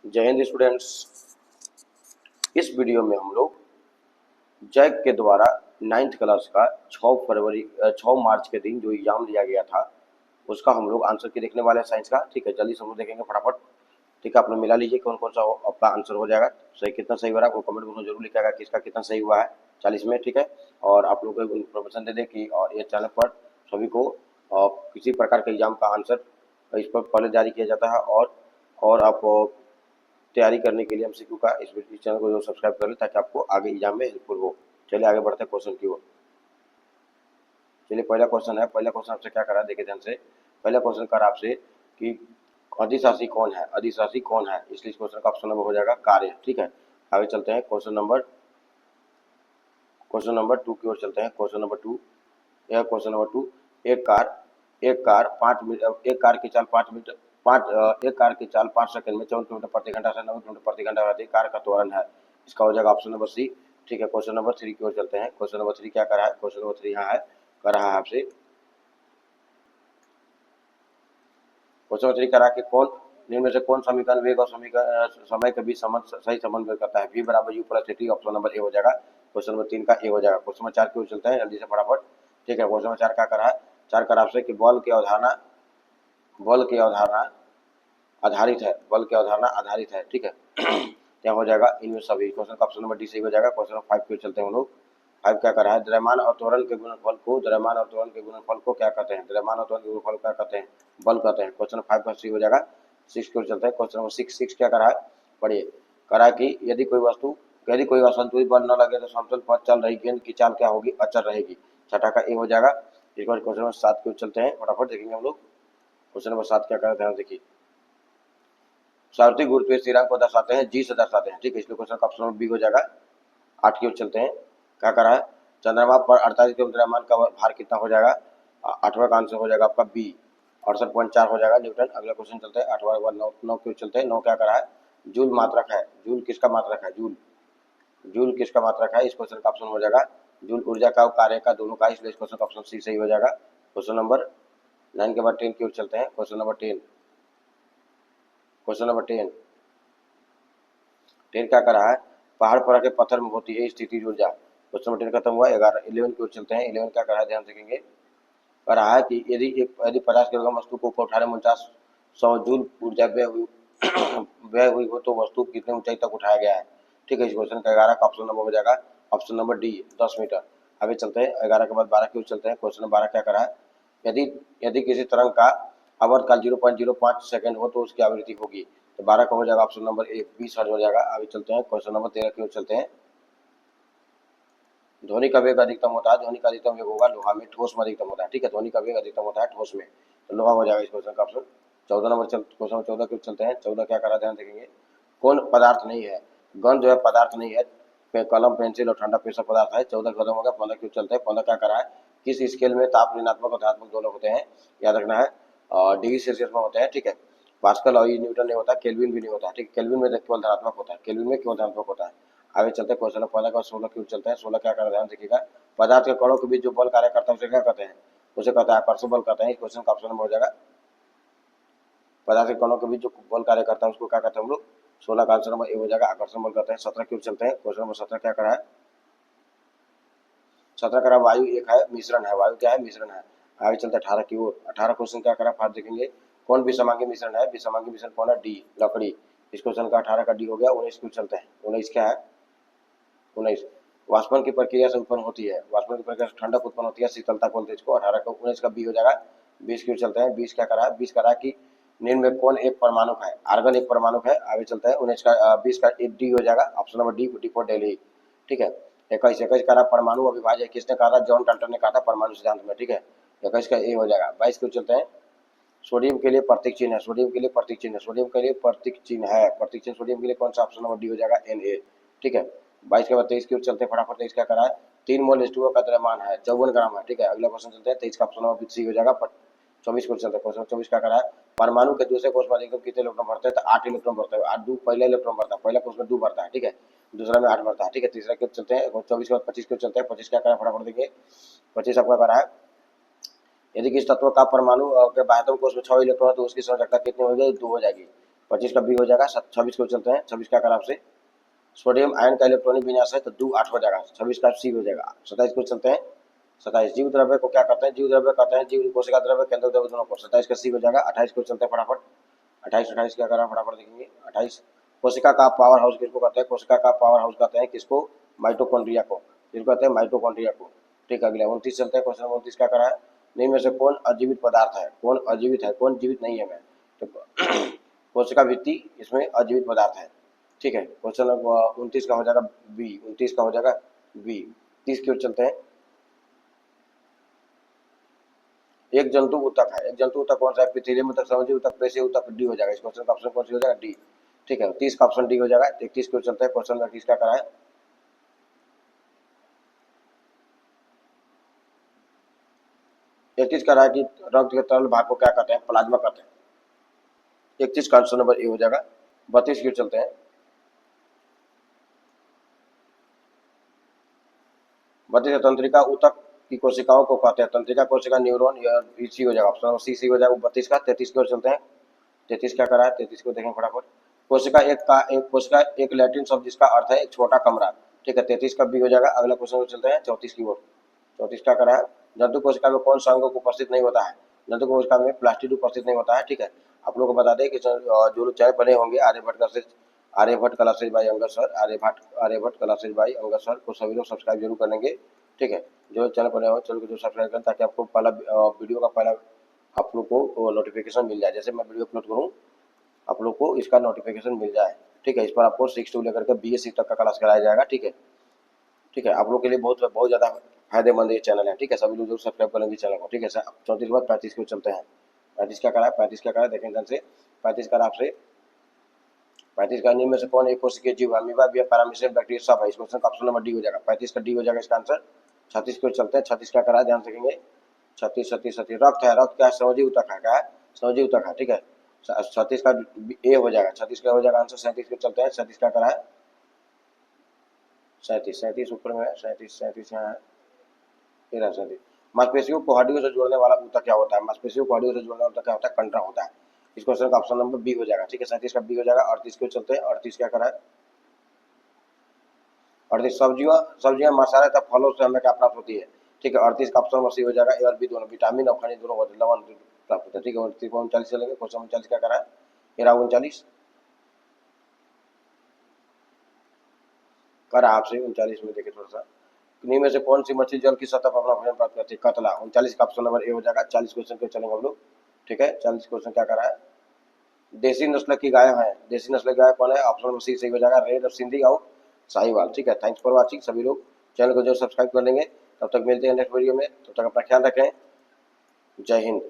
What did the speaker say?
जय हिंद स्टूडेंट्स। इस वीडियो में हम लोग जैक के द्वारा 9th क्लास का 6 मार्च के दिन जो एग्जाम लिया गया था उसका हम लोग आंसर की देखने वाले हैं साइंस का। ठीक है, जल्दी से हम लोग देखेंगे फटाफट। ठीक है, आप लोग मिला लीजिए कौन कौन सा आपका आंसर हो जाएगा, सही कितना सही हो रहा है आपको कमेंट बॉक्स में जरूर लिखिएगा कि इसका कितना सही हुआ है 40 में। ठीक है, और आप लोग को इन्फॉर्मेशन दे दें कि और ये चैनल पर सभी को किसी प्रकार के एग्जाम का आंसर इस पर पहले जारी किया जाता है और आप तैयारी करने के लिए एमसीक्यू का इस चैनल को जो सब्सक्राइब कर लें ताकि आपको आगे एग्जाम में हेल्पफुल हो। चलिए आगे बढ़ते हैं क्वेश्चन की ओर। चलिए पहला क्वेश्चन है, पहला क्वेश्चन आपसे क्या कर रहा है देखिए ध्यान से। पहला क्वेश्चन कर आपसे कि अदिश राशि कौन है, अदिश राशि कौन है, इसलिए इस क्वेश्चन का ऑप्शन नंबर हो जाएगा कार्य। ठीक है, आगे चलते हैं क्वेश्चन नंबर 2 की ओर चलते हैं। क्वेश्चन नंबर 2, यह क्वेश्चन नंबर 2। एक कार 5 मिनट, एक कार की चाल 5 मिनट एक कार की चाल 5 सेकंड में 54 किलोमीटर प्रति घंटा से 90 किलोमीटर प्रति घंटा रहती है, कार का त्वरण है। इसका हो जाएगा ऑप्शन नंबर सी। ठीक है, क्वेश्चन नंबर 3 की ओर चलते हैं। क्वेश्चन नंबर 3 क्या कर रहा है, क्वेश्चन नंबर 3 यहाँ है, कर रहा है आपसे क्वेश्चन नंबर 3 कर रहा है कि कौन निम्न में से कौन समीकरण वेग और समीकरण समय के बीच सही संबंध करता है। v बराबर u plus T, option number A हो जाएगा। क्वेश्चन नंबर 3 का ए हो जाएगा। क्वेश्चन नंबर 4 की ओर चलते हैं जल्दी से फटाफट। ठीक है, क्वेश्चन नंबर 4 क्या कर रहा है, 4 कर आपसे कि बल की अवधारणा आधारित है, बल की अवधारणा आधारित है। ठीक है, क्या हो जाएगा इनमें सभी। क्वेश्चन का ऑप्शन नंबर डी सही हो जाएगा। क्वेश्चन नंबर 5 पे चलते हैं हम लोग। 5 क्या कर रहा है, द्रव्यमान और त्वरण के गुणनफल को क्या कहते हैं, बल कहते हैं। क्वेश्चन नंबर 5 का सी हो जाएगा। 6 की ओर चलते हैं। क्वेश्चन नंबर 6 क्या कर रहा है, पढ़िए, कर रहा है कि यदि कोई असंतुलित बल न लगे तो समतल पर चल रही गेंद की चाल क्या होगी, अचल रहेगी। छठा का ए हो जाएगा। एक बार क्वेश्चन नंबर 7 की ओर चलते हैं, फटाफट देखेंगे हम लोग। क्वेश्चन नंबर 7 क्या कर रहे हैं ध्यान देखिए, सार्वत्रिक गुरुत्वीय स्थिरांक को दर्शाते हैं, जी से दर्शाते हैं। ठीक है, इसलिए क्वेश्चन का ऑप्शन नंबर बी हो जाएगा। 8 की ओर चलते हैं, क्या कर रहा है, चंद्रमा पर 48 किलोमीटर द्रव्यमान का भार कितना हो जाएगा। 8वां का आंसर हो जाएगा आपका बी, 68.4 हो जाएगा न्यूटन। अगला क्वेश्चन चलते हैं 8वां के बाद 9 की ओर चलते हैं। 9 क्या कर रहा है, जूल मात्रक है, जूल किसका मात्रक है, जूल किसका मात्रक है। इस क्वेश्चन का ऑप्शन हो जाएगा जूल ऊर्जा का और कार्य का दोनों का, इसलिए इस क्वेश्चन का ऑप्शन सी सही हो जाएगा। क्वेश्चन नंबर 9 के बाद 10 की ओर चलते हैं। क्वेश्चन नंबर 10 क्या कर रहा है, पहाड़ पर के पत्थर में होती है स्थिति ऊर्जा। क्वेश्चन नंबर 10 खत्म हुआ। 11 की ओर चलते हैं। 11 क्या कर रहा है ध्यान देखेंगे, कर रहा है कि यदि 50 किलोग्राम वस्तु को ऊपर उठाने में 4900 जूल ऊर्जा व्यय हुई हो तो वस्तु कितने ऊंचाई तक उठाया गया है। ठीक है, इस क्वेश्चन का 11 का ऑप्शन नंबर हो जाएगा ऑप्शन नंबर डी, 10 मीटर। आगे चलते हैं 11 के बाद 12 की ओर चलते हैं। क्वेश्चन नंबर 12 क्या कर रहा है, यदि यदि किसी तरंग का आवर्तकाल 0.05 सेकंड हो तो उसकी आवृत्ति होगी। तो 12 का हो जाएगा ऑप्शन नंबर ए, 20 हर्ट्ज हो जाएगा। आगे चलते हैं क्वेश्चन नंबर 13 की ओर चलते हैं। ध्वनि का वेग अधिकतम होता है, ध्वनि का अधिकतम वेग होगा लोहा में, ठोस में अधिकतम होता है। ठीक है, ध्वनि का वेग अधिकतम होता है ठोस में, तो लोहा हो जाएगा इस क्वेश्चन का ऑप्शन। 14 नंबर क्वेश्चन नंबर 14 की ओर चलते हैं। 14 क्या करा ध्यान देखेंगे, कौन पदार्थ नहीं है, गन जो है पदार्थ नहीं है, कलम पेंसिल और ठंडा पेय सब पदार्थ है। 14 खत्म हो गया। 15 की ओर चलते हैं। 15 क्या करा है, किस स्केल में ताप ऋणात्मक और धनात्मक दोनों होते हैं, याद रखना है, डिग्री सेल्सियस में होते हैं। ठीक है, पास्कल और न्यूटन नहीं होता, केल्विन भी नहीं होता। ठीक है, केल्विन में केवल धनात्मक होता है, केल्विन में केवल धनात्मक होता है। आगे चलते हैं क्वेश्चन नंबर 15 का 16 की ओर चलते हैं। 16 क्या कर ध्यान देखिएगा, पदार्थ के कणों के बीच जो बल कार्य करता है उसे क्या कहते हैं, उसे कहता है आकर्षण बल कहते हैं। इस क्वेश्चन का ऑप्शन नंबर हो जाएगा, पदार्थ के कणों के बीच जो बल कार्य करता है उसको क्या कहते हैं हम लोग। 16 का आंसर नंबर ए हो जाएगा, आकर्षण बल कहते हैं। 17 की ओर चलते हैं। क्वेश्चन नंबर 17 क्या करा है, 17 करा वायु एक है मिश्रण है, वायु क्या है, मिश्रण है। आगे चलते 18 की ओर। 18 क्वेश्चन क्या करा फास्ट देखेंगे, कौन विषमांगी मिश्रण है, विषमांगी मिश्रण कौन है, डी, लकड़ी। इस क्वेश्चन का 18 का डी हो गया। 19 की ओर चलते हैं। 19 क्या है, 19 वाष्पन की प्रक्रिया से उत्पन्न होती है, वाष्पन की प्रक्रिया से ठंडक उत्पन्न होती है, शीतलता बोलते हैं इसको। 18 का 19 का बी हो जाएगा। 20 की ओर चलते हैं। 20 क्या करा है, 20 करा कि निम्न में कौन एक परमाणु है, आर्गन एक परमाणु है। आगे चलते हैं 19 का 20 का डी हो जाएगा ऑप्शन नंबर डी, 44 दिल्ली। ठीक है, 21 करा परमाणु अविभाज्य किसने कहा था, जॉन डाल्टन ने कहा था परमाणु सिद्धांत में। ठीक है, 21 का ए हो जाएगा। 22 की ओर चलते हैं। सोडियम के लिए प्रतीक चिन्ह है, सोडियम के लिए प्रतीक चिन्ह है, सोडियम के लिए प्रतीक चिन्ह है, प्रतीक चिन्ह सोडियम के लिए कौन सा, ऑप्शन नंबर डी हो जाएगा एन ए। ठीक है, 22 के बाद 23 की ओर चलते हैं फटाफट। 23 क्या करा है, 3 मोल H2O का द्रव्यमान है, 54 ग्राम है। ठीक है, अगला क्वेश्चन चलते हैं। 23 का ऑप्शन नंबर सी हो जाएगा। 24 को चलते हैं। क्वेश्चन 24 क्या करा है, परमाणु के दूसरे कोष में अधिकतम कितने इलेक्ट्रॉन भरते हैं, तो 8 इलेक्ट्रॉन भरते हैं। 8 पहला इलेक्ट्रॉन भरता है, पहला कोष में 2 भरता है। ठीक है, दूसरा में 8 भरता है। ठीक है, तीसरा की ओर चलते हैं। 24 के बाद 25 की ओर चलते हैं। 25 क्या करा फटाफट देखिए। 25 आपका करा है, यदि किसी तत्व का परमाणु के बाह्यतम कोष में 6 इलेक्ट्रॉन है तो उसकी संरचना कितनी हो जाएगी, 2 हो जाएगी। 25 का बी हो जाएगा। 26 को चलते हैं, 26 क्या करा आपसे, सोडियम आयन का इलेक्ट्रॉनिक विन्यास है तो 2 8 हो जाएगा, 26 का सी हो जाएगा। 27 को चलते हैं, 27 जीव द्रव्य को क्या करते हैं, जीव द्रव्य कहते हैं जीव कोशिका द्रव्य केंद्र द्रव्य दोनों को। 27 का सी हो जाएगा। 28 को चलते हैं फटाफट, 28 क्या करा फटाफट देखेंगे। 28 कोशिका का पावर हाउस किसको कहते हैं, कोशिका का पावर हाउस कहते हैं किसको, माइटोकॉन्ड्रिया को, जिसको कहते हैं माइटोकॉन्ड्रिया को। ठीक है, अगला 29 चलते हैं। क्वेश्चन 29 क्या करा है, निम्न में से कौन अजीवित पदार्थ है, कौन अजीवित है, कौन जीवित नहीं है। मैं तो कोशिका भित्ति इसमें अजीवित पदार्थ है। ठीक है, क्वेश्चन 29 का हो जाएगा बी, 29 का हो जाएगा बी। 30 की ओर चलते हैं। एक जंतु ऊतक है, एक जंतु ऊतक कौन सा है, पिथीलियम ऊतक, समझी ऊतक, पेशी ऊतक, डी हो जाएगा। इस क्वेश्चन का ऑप्शन कौन सी हो जाएगा, डी। ठीक है, 30 का ऑप्शन डी हो जाएगा। 31 की ओर चलते हैं। क्वेश्चन 31 का करा है, 31 का रहा है कि रक्त के तरल भाग को क्या कहते हैं, प्लाज्मा कहते हैं। 31 का ऑप्शन नंबर ए हो जाएगा। 32 की ओर चलते हैं। 32 तंत्रिका ऊतक की कोशिकाओं को कहते हैं, तंत्रिका कोशिका न्यूरॉन, या सी हो जाएगा, ऑप्शन सी हो जाएगा 32 का। 33 की ओर चलते हैं। 33 क्या करा है, 33 को देखें फटाफट। कोशिका एक लैटिन शब्द जिसका अर्थ है एक छोटा कमरा। ठीक है, 33 का बी हो जाएगा। अगला क्वेश्चन को चलते हैं 34 की ओर। 34 क्या करा है, जंतु कोशिका में कौन सा अंग उपस्थित नहीं होता है, जंतु कोशिका में प्लास्टिड उपस्थित नहीं होता है। ठीक है, आप लोगों को बता दें कि जो लोग चाय बने होंगे Aryabhatta classes by Angad sir, Aryabhatta classes by Angad sir को सभी लोग सब्सक्राइब जरूर करेंगे। ठीक है, जो चैनल बने हो चैनल को जो सब्सक्राइब करें ताकि आपको पहला वीडियो का पहला आप लोग को नोटिफिकेशन मिल जाए। जैसे मैं वीडियो अपलोड करूँ आप लोग को इसका नोटिफिकेशन मिल जाए। ठीक है, इस पर आपको 6 टू लेकर के BSc तक का क्लास कराया जाएगा। ठीक है, ठीक है, आप लोग के लिए बहुत बहुत ज़्यादा फायदेमंद ये चैनल है। ठीक है, सभी लोग जरूर सब्सक्राइब करेंगे चैनल को। ठीक है सर, 34 के बाद 35 को चलते हैं। 35 क्या करा है, 35 क्या करा है देखें ध्यान से। 35 का आपसे 35 का निम्न में से कौन एक कोशिकीय जीव, अमीबा, पैरामीशियम, बैक्टीरिया सब है। इस क्वेश्चन का ऑप्शन नंबर डी हो जाएगा। 35 का डी हो जाएगा इसका आंसर। 36 को चलते हैं। 36 क्या करा है ध्यान से देखेंगे। 36 रक्त है, रक्त क्या है, संयोजी ऊतक है, क्या है, संयोजी ऊतक है। ठीक है, 36 का ए हो जाएगा। 36 का हो जाएगा आंसर। 37 को चलते हैं। 37 क्या करा है, 37 ऊपर में है, 37 यहाँ है, 37। मांसपेशियों को हड्डियों से जोड़ने वाला ऊतक क्या होता है, मांसपेशियों को हड्डियों से जोड़ने वाला ऊतक क्या होता है, कंडरा होता है। इस क्वेश्चन का ऑप्शन नंबर बी हो जाएगा। ठीक है, 37 का बी हो जाएगा। 38 को चलते हैं। 38 क्या करा है, 38 सब्जियां मसाले तथा फलों से हमें क्या प्राप्त होती है। ठीक है, 38 का ऑप्शन नंबर सी हो जाएगा। ए और बी दोनों विटामिन और खनिज दोनों होते हैं, लवण प्राप्त होता है। ठीक है, 39 को 39 चलेंगे। क्वेश्चन 39 क्या करा है, 39 करा आपसे। 39 में देखिए थोड़ा सा, इन्हीं में से कौन सी मछली जल की सतह पर अपना भोजन प्राप्त करती है, कतला। 39 का ऑप्शन नंबर ए हो जाएगा। 40 क्वेश्चन पे चलेंगे हम लोग। ठीक है, 40 क्वेश्चन क्या करा है, देसी नस्ल की गाय है, देसी नस्ल की गाय कौन है, ऑप्शन नंबर सी सही हो जाएगा, रेड और सिंधी और साहिवाल। ठीक है, थैंक्स फॉर वॉचिंग। सभी लोग चैनल को जो सब्सक्राइब कर लेंगे। तब तक मिलते हैं नेक्स्ट वीडियो में, तब तक अपना ख्याल रखें। जय हिंद।